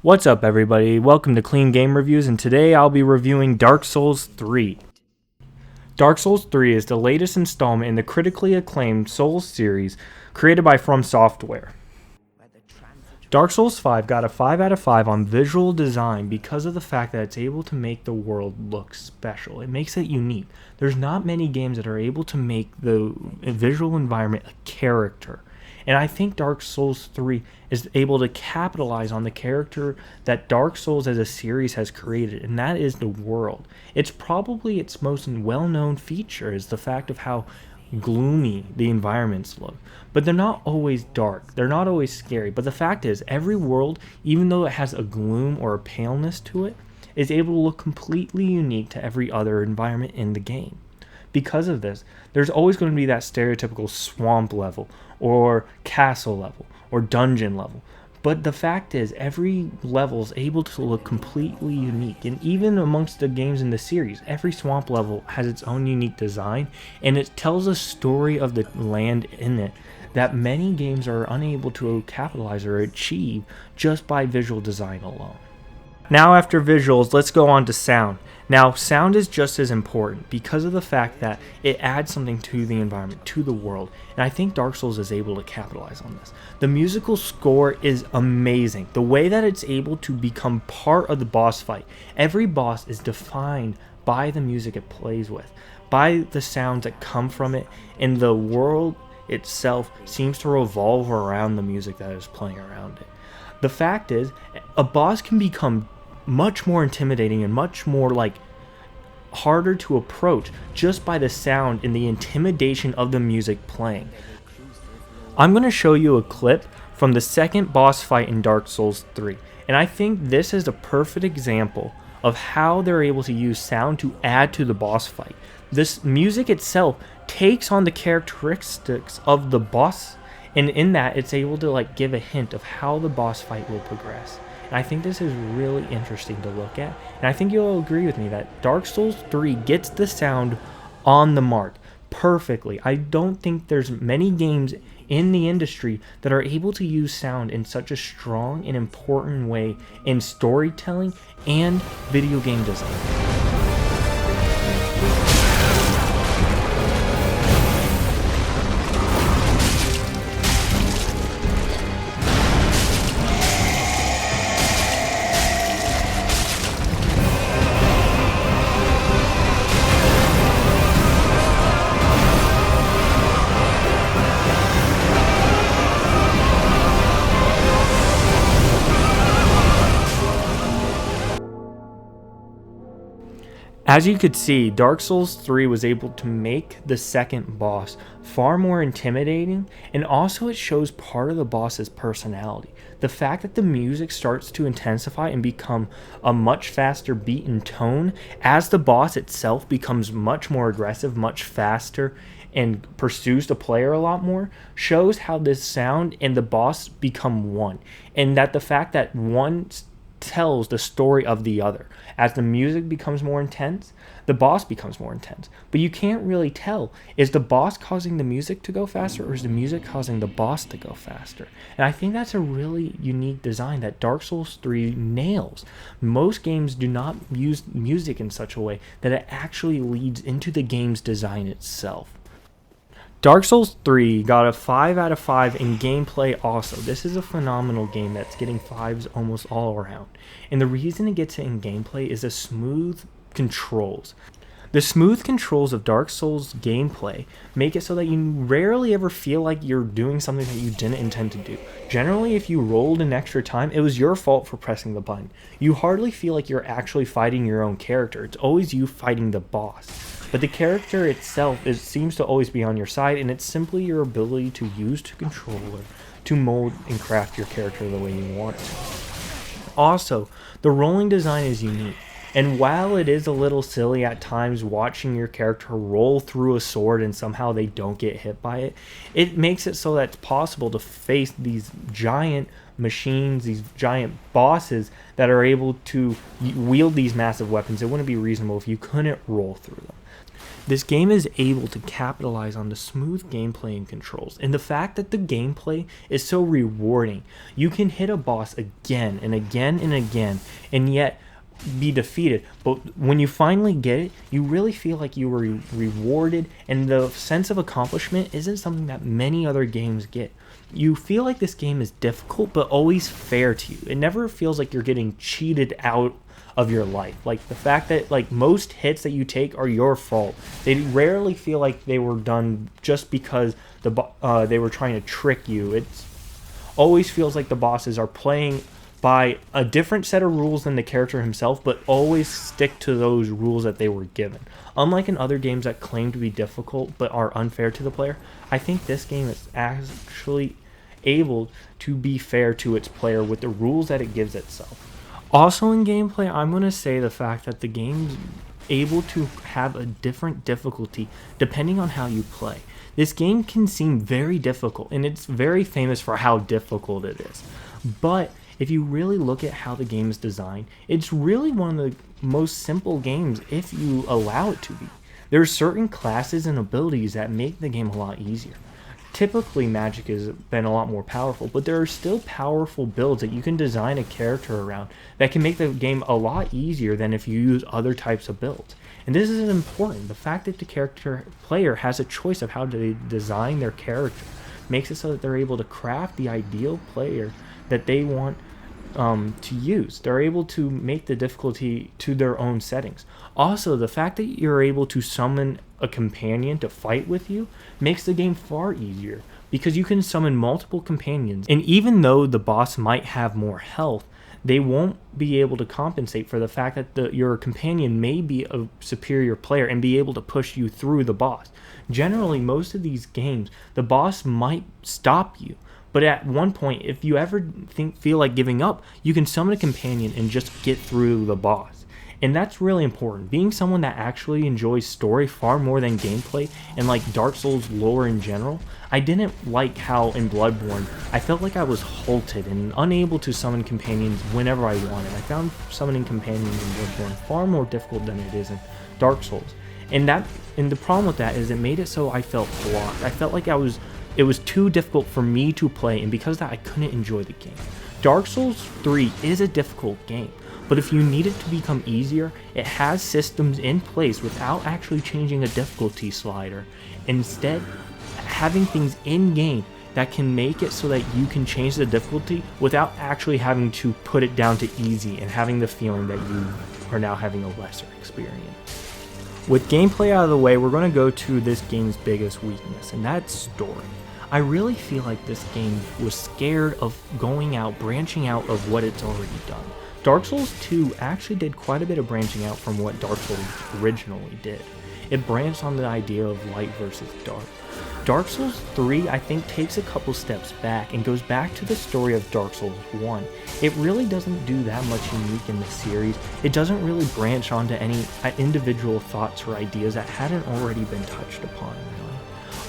What's up, everybody? Welcome to Clean Game Reviews, and today I'll be reviewing Dark Souls 3. Dark Souls 3 is the latest installment in the critically acclaimed Souls series created by From Software. Dark Souls 5 got a 5 out of 5 on visual design because of the fact that it's able to make the world look special. It makes it unique. There's not many games that are able to make the visual environment a character. And I think Dark Souls 3 is able to capitalize on the character that Dark Souls as a series has created, and that is the world. It's probably its most well-known feature is the fact of how gloomy the environments look. But they're not always dark. They're not always scary. But the fact is, every world, even though it has a gloom or a paleness to it, is able to look completely unique to every other environment in the game. Because of this, there's always going to be that stereotypical swamp level, or castle level, or dungeon level. But the fact is, every level is able to look completely unique. And even amongst the games in the series, every swamp level has its own unique design, and it tells a story of the land in it that many games are unable to capitalize or achieve just by visual design alone. Now, after visuals, let's go on to sound. Now, sound is just as important because of the fact that it adds something to the environment, to the world, and I think Dark Souls is able to capitalize on this. The musical score is amazing. The way that it's able to become part of the boss fight. Every boss is defined by the music it plays with, by the sounds that come from it, and the world itself seems to revolve around the music that is playing around it. The fact is, a boss can become much more intimidating and much more harder to approach just by the sound and the intimidation of the music playing. I'm going to show you a clip from the second boss fight in Dark Souls 3, and I think this is a perfect example of how they're able to use sound to add to the boss fight. This music itself takes on the characteristics of the boss, and in that it's able to give a hint of how the boss fight will progress. And I think this is really interesting to look at, and I think you'll agree with me that Dark Souls 3 gets the sound on the mark perfectly. I don't think there's many games in the industry that are able to use sound in such a strong and important way in storytelling and video game design. As you could see, Dark Souls 3 was able to make the second boss far more intimidating, and also it shows part of the boss's personality. The fact that the music starts to intensify and become a much faster beat and tone as the boss itself becomes much more aggressive, much faster, and pursues the player a lot more, shows how this sound and the boss become one, and that the fact that one tells the story of the other. As the music becomes more intense, the boss becomes more intense. But you can't really tell, is the boss causing the music to go faster, or is the music causing the boss to go faster? And I think that's a really unique design that Dark Souls 3 nails. Most games do not use music in such a way that it actually leads into the game's design itself. Dark Souls 3 got a 5 out of 5 in gameplay also. This is a phenomenal game that's getting 5s almost all around. And the reason it gets it in gameplay is the smooth controls. The smooth controls of Dark Souls gameplay make it so that you rarely ever feel like you're doing something that you didn't intend to do. Generally, if you rolled an extra time, it was your fault for pressing the button. You hardly feel like you're actually fighting your own character. It's always you fighting the boss. But the character itself seems to always be on your side, and it's simply your ability to use the controller to mold and craft your character the way you want it to. Also, the rolling design is unique, and while it is a little silly at times watching your character roll through a sword and somehow they don't get hit by it, it makes it so that it's possible to face these giant machines, these giant bosses that are able to wield these massive weapons. It wouldn't be reasonable if you couldn't roll through them. This game is able to capitalize on the smooth gameplay and controls, and the fact that the gameplay is so rewarding. You can hit a boss again and again and again, and yet be defeated, but when you finally get it, you really feel like you were rewarded, and the sense of accomplishment isn't something that many other games get. You feel like this game is difficult but always fair to you. It never feels like you're getting cheated out of your life. Like the fact that like most hits that you take are your fault. They rarely feel like they were done just because they were trying to trick you. It's always feels like the bosses are playing by a different set of rules than the character himself, but always stick to those rules that they were given. Unlike in other games that claim to be difficult but are unfair to the player, I think this game is actually able to be fair to its player with the rules that it gives itself. Also in gameplay, I'm going to say the fact that the game's able to have a different difficulty depending on how you play. This game can seem very difficult, and it's very famous for how difficult it is. But if you really look at how the game is designed, it's really one of the most simple games if you allow it to be. There are certain classes and abilities that make the game a lot easier. Typically, magic has been a lot more powerful, but there are still powerful builds that you can design a character around that can make the game a lot easier than if you use other types of builds. And this is important. The fact that the player has a choice of how to design their character makes it so that they're able to craft the ideal player that they want to use. They're able to make the difficulty to their own settings. Also, the fact that you're able to summon a companion to fight with you makes the game far easier because you can summon multiple companions, and even though the boss might have more health, they won't be able to compensate for the fact that your companion may be a superior player and be able to push you through the boss. Generally, most of these games, the boss might stop you, but at one point, if you ever feel like giving up, you can summon a companion and just get through the boss. And that's really important. Being someone that actually enjoys story far more than gameplay and like Dark Souls lore in general, I didn't like how in Bloodborne, I felt like I was halted and unable to summon companions whenever I wanted. I found summoning companions in Bloodborne far more difficult than it is in Dark Souls. And the problem with that is it made it so I felt blocked. I felt like it was too difficult for me to play, and because of that I couldn't enjoy the game. Dark Souls 3 is a difficult game, but if you need it to become easier, it has systems in place without actually changing a difficulty slider. Instead, having things in-game that can make it so that you can change the difficulty without actually having to put it down to easy and having the feeling that you are now having a lesser experience. With gameplay out of the way, we're going to go to this game's biggest weakness, and that's story. I really feel like this game was scared of branching out of what it's already done. Dark Souls 2 actually did quite a bit of branching out from what Dark Souls originally did. It branched on the idea of light versus dark. Dark Souls 3, I think, takes a couple steps back and goes back to the story of Dark Souls 1. It really doesn't do that much unique in the series. It doesn't really branch onto any individual thoughts or ideas that hadn't already been touched upon, really.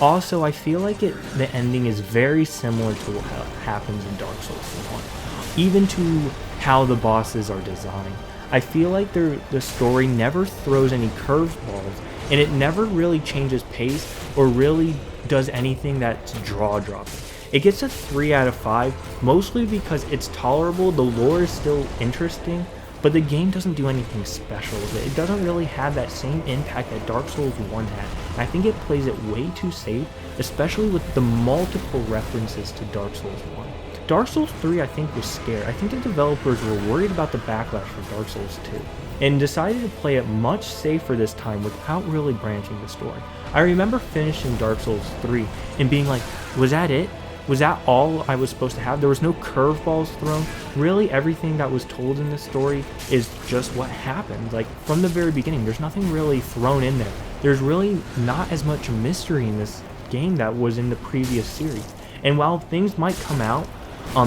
Also, I feel like the ending is very similar to what happens in Dark Souls 1, even to how the bosses are designed. I feel like the story never throws any curveballs, and it never really changes pace or really does anything that's jaw-dropping. It gets a 3 out of 5, mostly because it's tolerable, the lore is still interesting, but the game doesn't do anything special with it. It doesn't really have that same impact that Dark Souls 1 had. And I think it plays it way too safe, especially with the multiple references to Dark Souls 1. Dark Souls 3, I think, was scared. I think the developers were worried about the backlash for Dark Souls 2, and decided to play it much safer this time without really branching the story. I remember finishing Dark Souls 3 and being like, was that it? Was that all I was supposed to have? There was no curveballs thrown. Really, everything that was told in this story is just what happened. Like, from the very beginning, there's nothing really thrown in there. There's really not as much mystery in this game that was in the previous series. And while things might come out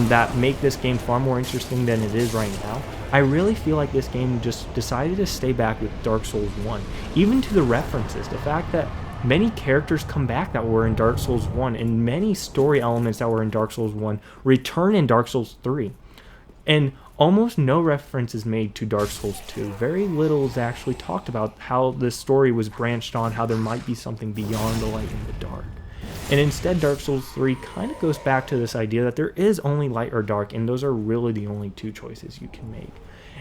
that make this game far more interesting than it is right now, I really feel like this game just decided to stay back with Dark Souls 1. Even to the references, the fact that many characters come back that were in Dark Souls 1, and many story elements that were in Dark Souls 1 return in Dark Souls 3. And Almost no reference is made to Dark Souls 2. Very little is actually talked about how this story was branched on, how there might be something beyond the light and the dark. And instead, Dark Souls 3 kind of goes back to this idea that there is only light or dark, and those are really the only two choices you can make.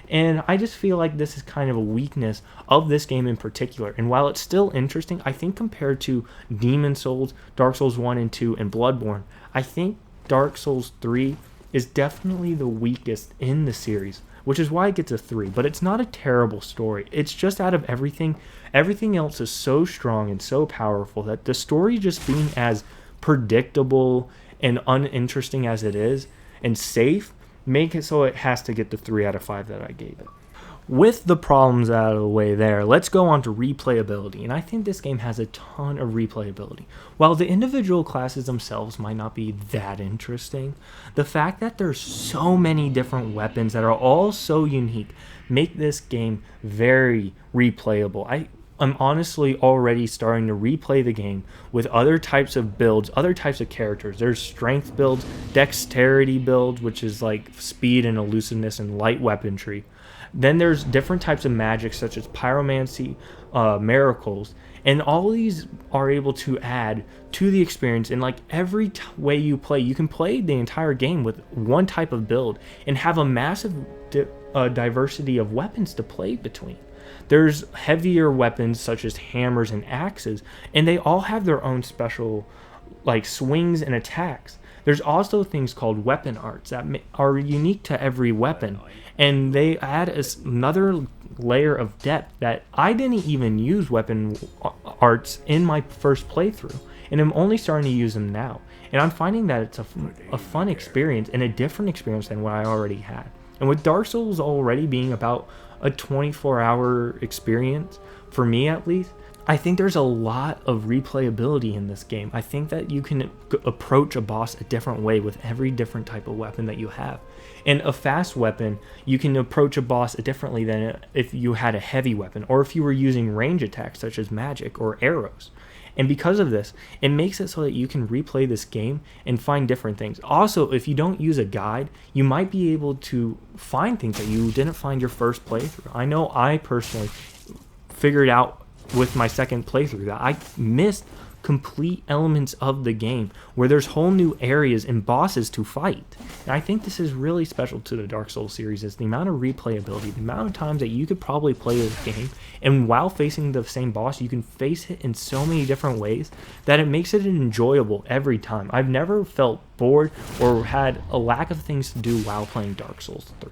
And I just feel like this is kind of a weakness of this game in particular. And while it's still interesting, I think compared to Demon Souls, Dark Souls 1 and 2, and Bloodborne, I think Dark Souls 3 is definitely the weakest in the series, which is why it gets a 3. But it's not a terrible story. It's just out of everything else is so strong and so powerful that the story just being as predictable and uninteresting as it is and safe make it so it has to get the 3 out of 5 that I gave it. With the problems out of the way there, let's go on to replayability. And I think this game has a ton of replayability. While the individual classes themselves might not be that interesting, the fact that there's so many different weapons that are all so unique make this game very replayable. I'm honestly already starting to replay the game with other types of builds, other types of characters. There's strength builds, dexterity builds, which is like speed and elusiveness and light weaponry. Then there's different types of magic such as pyromancy, miracles, and all of these are able to add to the experience. And like every way you play, you can play the entire game with one type of build and have a massive diversity of weapons to play between. There's heavier weapons such as hammers and axes, and they all have their own special like swings and attacks. There's also things called weapon arts that are unique to every weapon, and they add another layer of depth that I didn't even use weapon arts in my first playthrough, and I'm only starting to use them now. And I'm finding that it's a fun experience and a different experience than what I already had. And with Dark Souls already being about a 24-hour experience, for me at least, I think there's a lot of replayability in this game. I think that you can approach a boss a different way with every different type of weapon that you have. And a fast weapon, you can approach a boss differently than if you had a heavy weapon, or if you were using range attacks such as magic or arrows. And because of this, it makes it so that you can replay this game and find different things. Also, if you don't use a guide, you might be able to find things that you didn't find your first playthrough. I know I personally figured out with my second playthrough that I missed complete elements of the game where there's whole new areas and bosses to fight. And I think this is really special to the Dark Souls series, is the amount of replayability, the amount of times that you could probably play this game, and while facing the same boss, you can face it in so many different ways that it makes it enjoyable every time. I've never felt bored or had a lack of things to do while playing Dark Souls 3.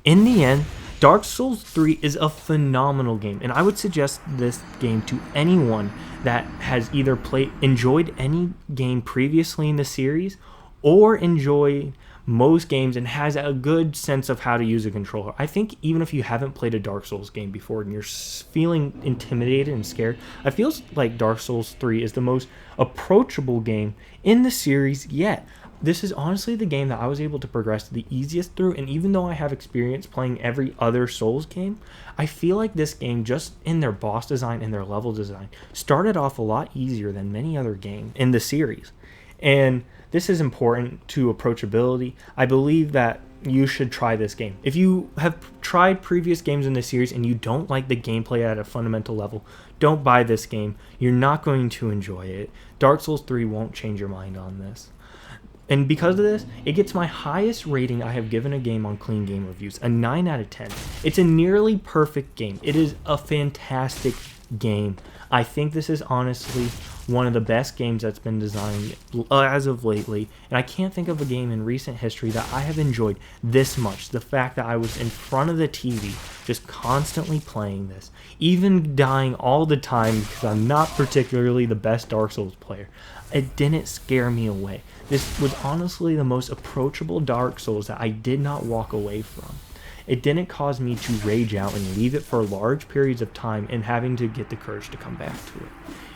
In the end, Dark Souls 3 is a phenomenal game, and I would suggest this game to anyone that has either enjoyed any game previously in the series or enjoyed most games and has a good sense of how to use a controller. I think even if you haven't played a Dark Souls game before and you're feeling intimidated and scared, I feel like Dark Souls 3 is the most approachable game in the series yet. This is honestly the game that I was able to progress the easiest through, and even though I have experience playing every other Souls game, I feel like this game, just in their boss design and their level design, started off a lot easier than many other games in the series. And this is important to approachability. I believe that you should try this game. If you have tried previous games in the series and you don't like the gameplay at a fundamental level, don't buy this game. You're not going to enjoy it. Dark Souls 3 won't change your mind on this. And because of this, it gets my highest rating I have given a game on CleanGameReviews, a 9 out of 10. It's a nearly perfect game. It is a fantastic game. I think this is honestly one of the best games that's been designed as of lately, and I can't think of a game in recent history that I have enjoyed this much. The fact that I was in front of the TV just constantly playing this, even dying all the time because I'm not particularly the best Dark Souls player, it didn't scare me away. This was honestly the most approachable Dark Souls that I did not walk away from. It didn't cause me to rage out and leave it for large periods of time and having to get the courage to come back to it.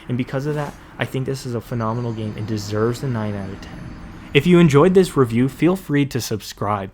And because of that, I think this is a phenomenal game and deserves the 9 out of 10. If you enjoyed this review, feel free to subscribe.